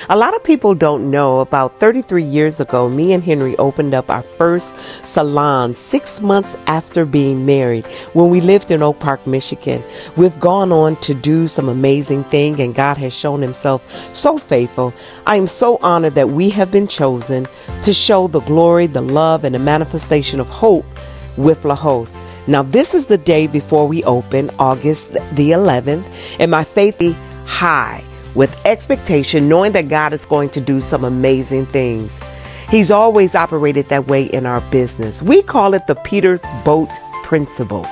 A lot of people don't know, about 33 years ago, me and Henry opened up our first salon 6 months after being married when we lived in Oak Park, Michigan. We've gone on to do some amazing things, and God has shown himself so faithful. I am so honored that we have been chosen to show the glory, the love, and the manifestation of hope with La Host. Now, this is the day before we open, August the 11th, and my faith is high with expectation, knowing that God is going to do some amazing things. He's always operated that way in our business. We call it the Peter's boat principle.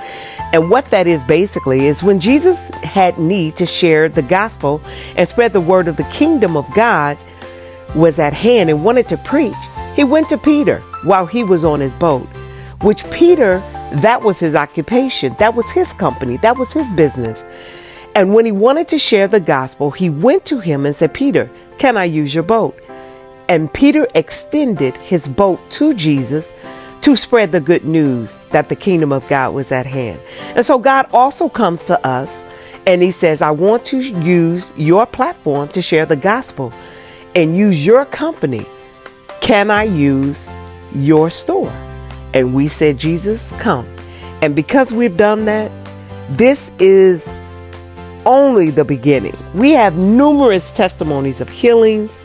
And what that is basically is when Jesus had need to share the gospel and spread the word of the kingdom of God was at hand and wanted to preach, he went to Peter while he was on his boat, which Peter, that was his occupation. That was his company. That was his business. And when he wanted to share the gospel, he went to him and said, Peter, can I use your boat? And Peter extended his boat to Jesus to spread the good news that the kingdom of God was at hand. And so God also comes to us and he says, I want to use your platform to share the gospel and use your company. Can I use your store? And we said, Jesus, come. And because we've done that, this is only the beginning. We have numerous testimonies of healings,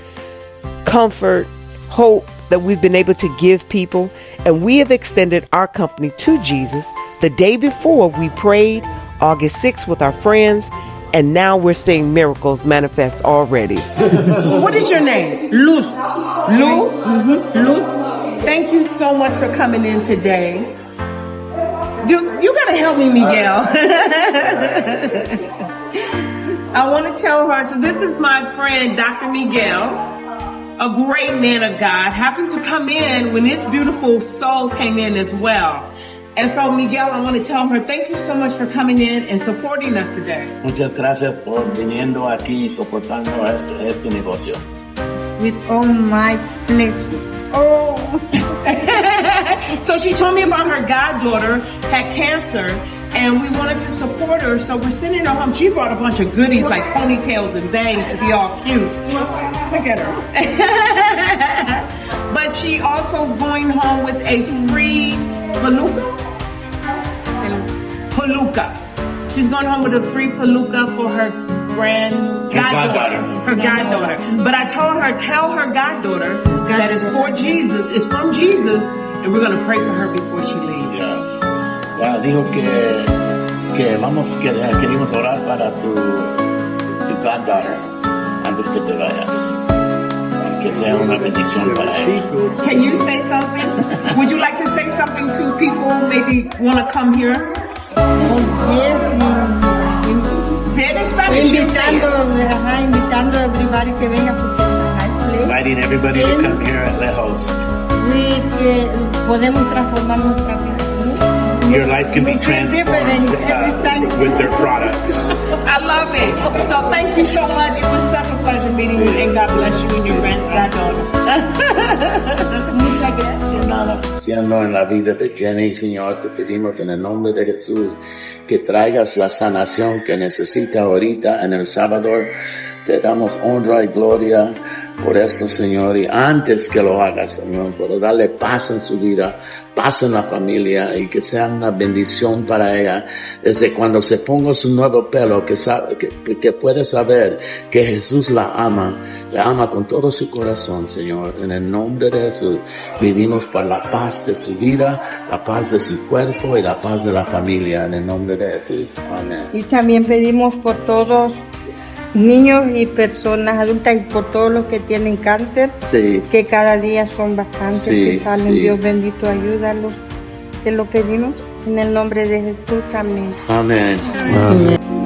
comfort, hope that we've been able to give people. And we have extended our company to Jesus the day before we prayed, August 6th, with our friends. And now we're seeing miracles manifest already. What is your name? Luz. Lou? Mm-hmm. Luz. Thank you so much for coming in today. You gotta help me, Miguel. I want to tell her, so this is my friend, Dr. Miguel, a great man of God, happened to come in when this beautiful soul came in as well. And so, Miguel, I want to tell her, thank you so much for coming in and supporting us today. Muchas gracias por viniendo aquí y soportando este negocio. With all my pleasure. Oh. So she told me about her goddaughter had cancer and we wanted to support her. So we're sending her home. She brought a bunch of goodies like ponytails and bangs to be all cute. Look at her. But she also is going home with a free palooka. She's going home with a free palooka for her goddaughter. Her goddaughter. But I told her, tell her goddaughter that it's for Jesus, it's from Jesus, and we're going to pray for her before she leaves. Yes. Ya dijo que queríamos orar para tu goddaughter antes que te vayas. Que sea una bendición para ella. Can you say something? Would you like to say something to people who maybe want to come here? Say it in Spanish. Invitando a everybody que venga porque es una nice place. Inviting everybody to come here at Le Host. Podemos transformar nuestra vida. Your life can be transformed with their products. I love it. So thank you so much. It was such a pleasure meeting you, and God bless you and your goddaughter. Muchas gracias. Nada. Siendo en la vida de Jenny, Señor, te pedimos en el nombre de Jesús que traigas la sanación que necesita ahorita en El Salvador. Te damos honra y gloria por esto, Señor, y antes que lo hagas, Señor, por darle paz en su vida, paz en la familia y que sea una bendición para ella desde cuando se ponga su nuevo pelo, que puede saber que Jesús la ama con todo su corazón, Señor. En el nombre de Jesús, pedimos por la paz de su vida, la paz de su cuerpo y la paz de la familia, en el nombre de Jesús. Amén. Y también pedimos por todos niños y personas adultas y por todos los que tienen cáncer, sí, que cada día son bastantes, sí, que salen. sí. Dios bendito, ayúdalos. Te lo pedimos en el nombre de Jesús. Amén. Amén. Amén.